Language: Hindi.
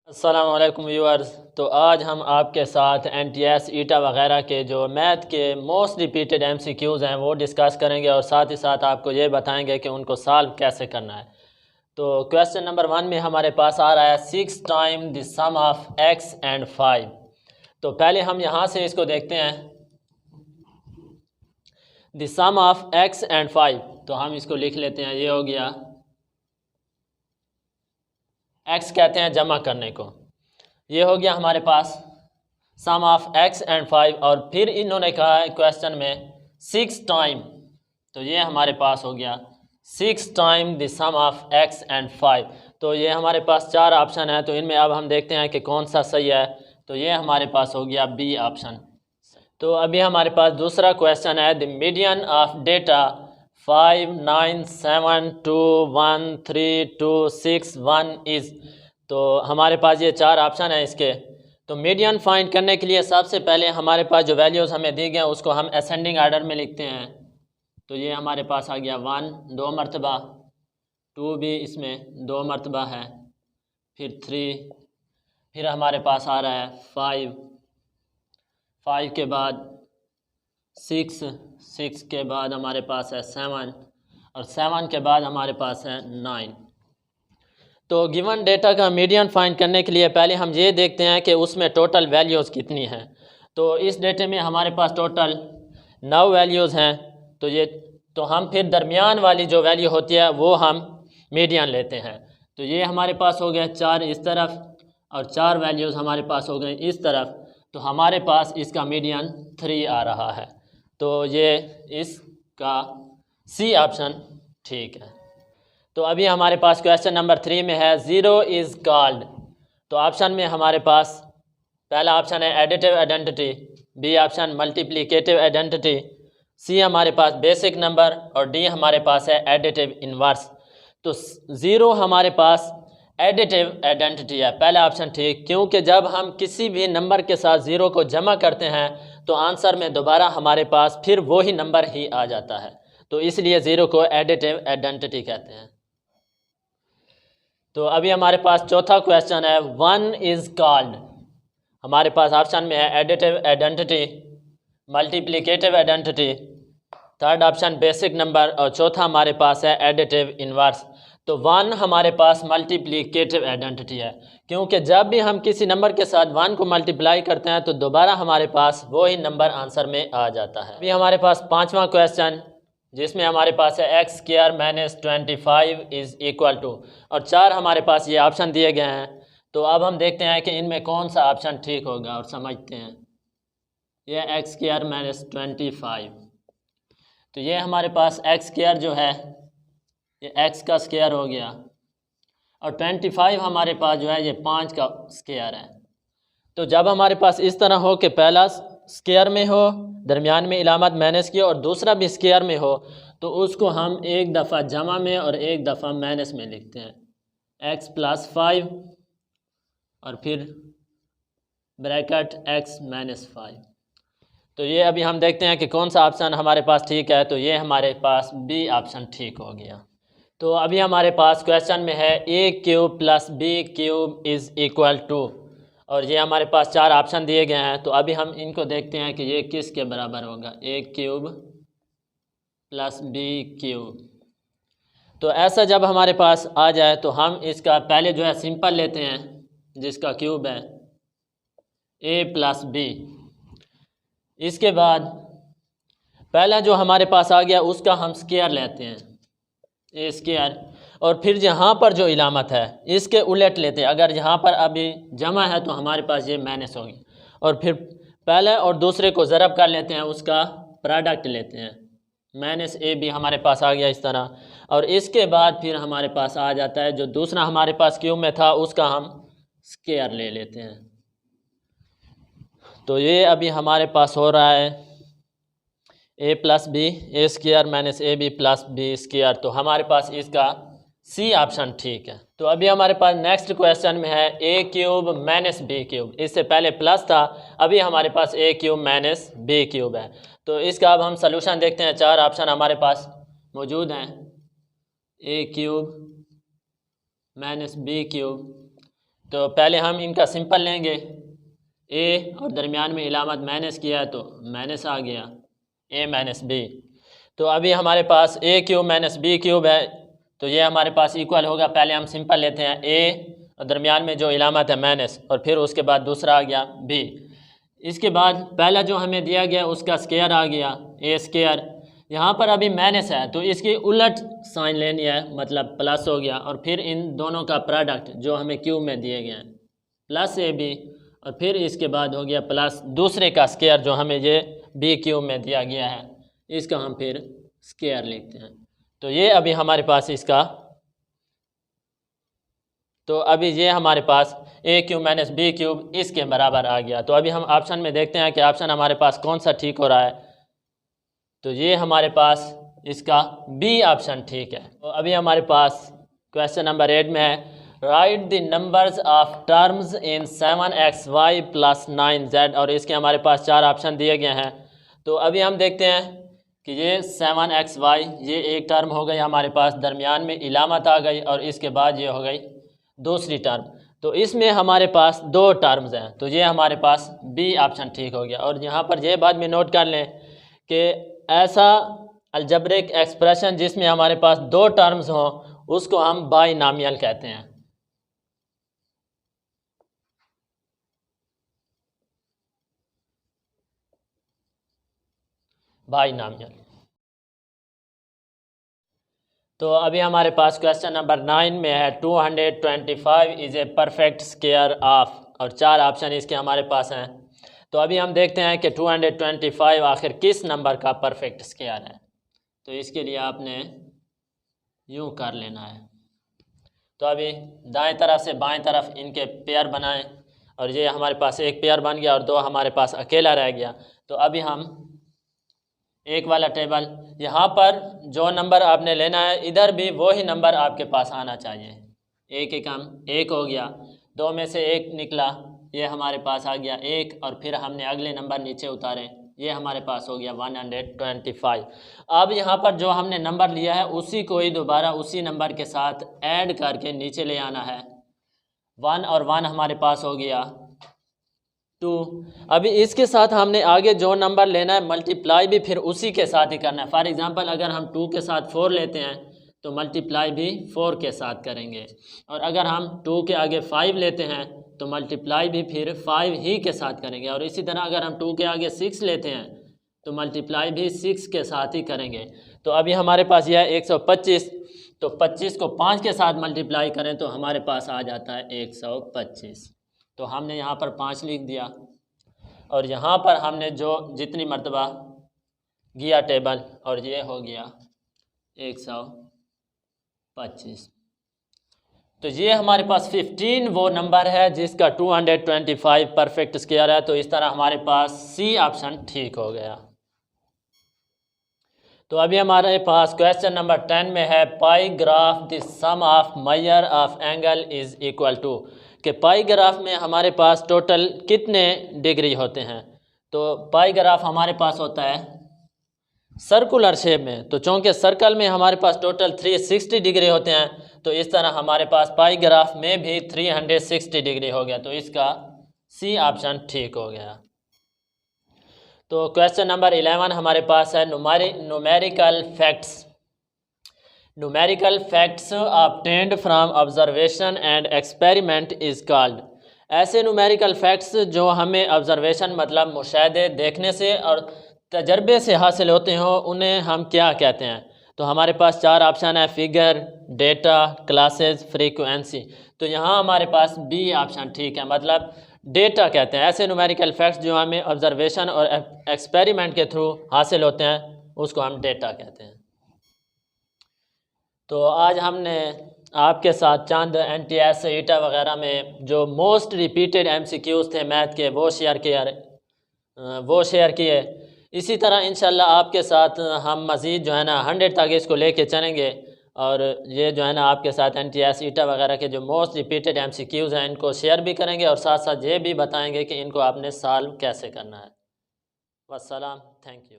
अस्सलाम वालेकुम व्यूअर्स। तो आज हम आपके साथ एनटीएस ईटा वगैरह के जो मैथ के मोस्ट रिपीटेड एमसीक्यूज़ हैं वो डिस्कस करेंगे और साथ ही साथ आपको ये बताएंगे कि उनको सॉल्व कैसे करना है। तो क्वेश्चन नंबर 1 में हमारे पास आ रहा है 6 time the sum of x and 5। तो पहले हम यहाँ से इसको देखते हैं, the sum of x and 5। तो हम इसको लिख लेते हैं, ये हो गया, x कहते हैं जमा करने को, ये हो गया हमारे पास सम ऑफ x एंड 5। और फिर इन्होंने कहा है क्वेश्चन में 6 टाइम, तो ये हमारे पास हो गया 6 time the sum of x and 5। तो ये हमारे पास 4 ऑप्शन है, तो इनमें अब हम देखते हैं कि कौन सा सही है। तो ये हमारे पास हो गया बी ऑप्शन। तो अभी हमारे पास दूसरा क्वेश्चन है, the median of data 5 9 7 2 1 3 2 6 1 is. तो हमारे पास ये 4 ऑप्शन है इसके। तो मीडियन फाइंड करने के लिए सबसे पहले हमारे पास जो वैल्यूज़ हमें दी गए उसको हम असेंडिंग आर्डर में लिखते हैं। तो ये हमारे पास आ गया 1 2 मरतबा, 2 भी इसमें 2 मरतबा है, फिर 3, फिर हमारे पास आ रहा है 5 के बाद 6 के बाद हमारे पास है 7 और 7 के बाद हमारे पास है 9। तो गिवन डेटा का मीडियन फाइंड करने के लिए पहले हम ये देखते हैं कि उसमें टोटल वैल्यूज़ कितनी हैं। तो इस डेटे में हमारे पास टोटल 9 वैल्यूज़ हैं। तो हम फिर दरमियान वाली जो वैल्यू होती है वो हम मीडियन लेते हैं। तो ये हमारे पास हो गया 4 इस तरफ और 4 वैल्यूज़ हमारे पास हो गए इस तरफ। तो हमारे पास इसका मीडियन 3 आ रहा है। तो ये इसका सी ऑप्शन ठीक है। तो अभी हमारे पास क्वेश्चन नंबर 3 में है 0 इज़ कॉल्ड। तो ऑप्शन में हमारे पास पहला ऑप्शन है additive identity, B option multiplicative identity, C हमारे पास बेसिक नंबर और डी हमारे पास है एडिटिव इन्वर्स। तो 0 हमारे पास एडिटिव आइडेंटिटी है, पहला ऑप्शन ठीक, क्योंकि जब हम किसी भी नंबर के साथ 0 को जमा करते हैं तो आंसर में दोबारा हमारे पास फिर वही नंबर ही आ जाता है। तो इसलिए 0 को एडिटिव आइडेंटिटी कहते हैं। तो अभी हमारे पास चौथा क्वेश्चन है 1 इज़ कॉल्ड। हमारे पास ऑप्शन में है additive identity, multiplicative identity, third option basic number और चौथा हमारे पास है एडिटिव इन्वर्स। तो 1 हमारे पास मल्टीप्लिकेटिव आइडेंटिटी है, क्योंकि जब भी हम किसी नंबर के साथ 1 को मल्टीप्लाई करते हैं तो दोबारा हमारे पास वही नंबर आंसर में आ जाता है। अभी हमारे पास पांचवा क्वेश्चन जिसमें हमारे पास है x square minus 25 is equal to, और 4 हमारे पास ये ऑप्शन दिए गए हैं। तो अब हम देखते हैं कि इनमें कौन सा ऑप्शन ठीक होगा और समझते हैं। ये x स्क्वायर माइनस 25, तो ये हमारे पास x स्क्वायर जो है ये x का स्क्वायर हो गया और 25 हमारे पास जो है ये 5 का स्क्वायर है। तो जब हमारे पास इस तरह हो कि पहला स्क्वायर में हो, दरमियान में इलामत माइनस की और दूसरा भी स्क्वायर में हो, तो उसको हम एक दफ़ा जमा में और एक दफ़ा माइनस में लिखते हैं, x प्लस 5 और फिर ब्रैकेट x माइनस 5। तो ये अभी हम देखते हैं कि कौन सा ऑप्शन हमारे पास ठीक है। तो ये हमारे पास बी ऑप्शन ठीक हो गया। तो अभी हमारे पास क्वेश्चन में है a cube plus b cube is equal to, और ये हमारे पास 4 ऑप्शन दिए गए हैं। तो अभी हम इनको देखते हैं कि ये किस के बराबर होगा, a cube plus b cube. तो ऐसा जब हमारे पास आ जाए तो हम इसका पहले जो है सिंपल लेते हैं जिसका क्यूब है a प्लस b। इसके बाद पहला जो हमारे पास आ गया उसका हम स्क्वायर लेते हैं, a स्क्वायर, और फिर यहाँ पर जो इलामत है इसके उलट लेते हैं। अगर यहाँ पर अभी जमा है तो हमारे पास ये माइनस होगी, और फिर पहले और दूसरे को ज़रब कर लेते हैं, उसका प्रोडक्ट लेते हैं, माइनस ए भी हमारे पास आ गया इस तरह। और इसके बाद फिर हमारे पास आ जाता है जो दूसरा हमारे पास क्यूब में था उसका हम स्क्वायर ले लेते हैं। तो ये अभी हमारे पास हो रहा है a plus B A square minus A B plus B square. तो हमारे पास इसका सी ऑप्शन ठीक है। तो अभी हमारे पास नेक्स्ट क्वेश्चन में है a cube minus B cube. इससे पहले प्लस था, अभी हमारे पास a cube minus B cube है। तो इसका अब हम सलूशन देखते हैं। 4 ऑप्शन हमारे पास मौजूद हैं, a cube minus B cube, तो पहले हम इनका सिंपल लेंगे, ए और दरमियान में इलामत माइनस किया है तो माइनस आ गया, ए माइनस बी। तो अभी हमारे पास ए क्यूब माइनस बी क्यूब है, तो ये हमारे पास इक्वल होगा। पहले हम सिंपल लेते हैं ए और दरमियान में जो इलामत है माइनस, और फिर उसके बाद दूसरा आ गया बी। इसके बाद पहला जो हमें दिया गया उसका स्केयर आ गया ए स्केयर। यहाँ पर अभी माइनस है तो इसकी उलट साइन लेनी है, मतलब प्लस हो गया, और फिर इन दोनों का प्रोडक्ट जो हमें क्यूब में दिए गए हैं प्लस ए बी, और फिर इसके बाद हो गया प्लस दूसरे का स्केयर जो हमें ये बी क्यूब में दिया गया है, इसका हम फिर स्केयर लिखते हैं। तो ये अभी हमारे पास इसका, तो अभी ये हमारे पास ए क्यूब माइनस बी क्यूब इसके बराबर आ गया। तो अभी हम ऑप्शन में देखते हैं कि ऑप्शन हमारे पास कौन सा ठीक हो रहा है। तो ये हमारे पास इसका बी ऑप्शन ठीक है। तो अभी हमारे पास क्वेश्चन नंबर 8 में है, right the numbers of terms in 7xy plus 9z, और इसके हमारे पास 4 ऑप्शन दिए गए हैं। तो अभी हम देखते हैं कि ये 7xy ये एक टर्म हो गई हमारे पास, दरमियान में इलामत आ गई, और इसके बाद ये हो गई दूसरी टर्म। तो इसमें हमारे पास 2 टर्म्स हैं, तो ये हमारे पास बी ऑप्शन ठीक हो गया। और यहाँ पर ये बात में नोट कर लें कि ऐसा अलजब्रिक एक्सप्रेशन जिसमें हमारे पास 2 टर्म्स हों उसको हम बाइनॉमियल कहते हैं। बाइनॉमियल। तो अभी हमारे पास क्वेश्चन नंबर 9 में है, 225 is a perfect square of, और 4 ऑप्शन इसके हमारे पास हैं। तो अभी हम देखते हैं कि 225 आखिर किस नंबर का परफेक्ट स्क्वायर है। तो इसके लिए आपने यूँ कर लेना है। तो अभी दाएं तरफ से बाएं तरफ इनके पेयर बनाएं, और ये हमारे पास एक पेयर बन गया और 2 हमारे पास अकेला रह गया। तो अभी हम एक वाला टेबल, यहाँ पर जो नंबर आपने लेना है इधर भी वही नंबर आपके पास आना चाहिए। एक एक हम 1 हो गया, 2 में से 1 निकला, ये हमारे पास आ गया 1, और फिर हमने अगले नंबर नीचे उतारे, ये हमारे पास हो गया 125। अब यहाँ पर जो हमने नंबर लिया है उसी को ही दोबारा उसी नंबर के साथ ऐड करके नीचे ले आना है। 1 और 1 हमारे पास हो गया 2। अभी इसके साथ हमने आगे जो नंबर लेना है मल्टीप्लाई भी फिर उसी के साथ ही करना है। फॉर एग्जांपल अगर हम 2 के साथ 4 लेते हैं तो मल्टीप्लाई भी 4 के साथ करेंगे, और अगर हम 2 के आगे 5 लेते हैं तो मल्टीप्लाई भी फिर 5 ही के साथ करेंगे, और इसी तरह अगर हम 2 के आगे 6 लेते हैं तो मल्टीप्लाई भी 6 के साथ ही करेंगे। तो अभी हमारे पास यह है 125, तो 25 को 5 के साथ मल्टीप्लाई करें तो हमारे पास आ जाता है 125। तो हमने यहाँ पर 5 लिख दिया, और यहाँ पर हमने जो जितनी मर्तबा किया टेबल, और ये हो गया 125। तो ये हमारे पास 15 वो नंबर है जिसका 225 परफेक्ट स्क्वायर है। तो इस तरह हमारे पास सी ऑप्शन ठीक हो गया। तो अभी हमारे पास क्वेश्चन नंबर 10 में है, pie graph the sum of measure of angle is equal to, कि पाई ग्राफ में हमारे पास टोटल कितने डिग्री होते हैं। तो पाई ग्राफ हमारे पास होता है सर्कुलर शेप में, तो चूँकि सर्कल में हमारे पास टोटल 360 डिग्री होते हैं, तो इस तरह हमारे पास पाई ग्राफ में भी 360 डिग्री हो गया। तो इसका सी ऑप्शन ठीक हो गया। तो क्वेश्चन नंबर 11 हमारे पास है, numerical facts. Numerical facts obtained from observation and experiment is called. ऐसे न्यूमेरिकल फैक्ट्स जो हमें ऑब्जर्वेशन मतलब मुशाहदे देखने से और तजर्बे से हासिल होते हो उन्हें हम क्या कहते हैं। तो हमारे पास 4 ऑप्शन है, फिगर, डेटा, क्लासेस, फ्रीक्वेंसी। तो यहाँ हमारे पास बी ऑप्शन ठीक है, मतलब डेटा कहते हैं। ऐसे न्यूमेरिकल फैक्ट्स जो हमें ऑब्जर्वेशन और एक्सपेरिमेंट के थ्रू हासिल होते हैं उसको हम डेटा कहते हैं। तो आज हमने आपके साथ चंद NTS ईटा वगैरह में जो मोस्ट रिपीटेड MCQs थे मैथ के वो शेयर किए। इसी तरह इंशाल्लाह आपके साथ हम मज़ीद जो है ना 100 तक इसको लेके चलेंगे, और ये जो है ना आपके साथ NTS ईटा वगैरह के जो मोस्ट रिपीटेड MCQs हैं इनको शेयर भी करेंगे, और साथ साथ ये भी बताएंगे कि इनको आपने सॉल्व कैसे करना है। वस्सलाम, थैंक यू।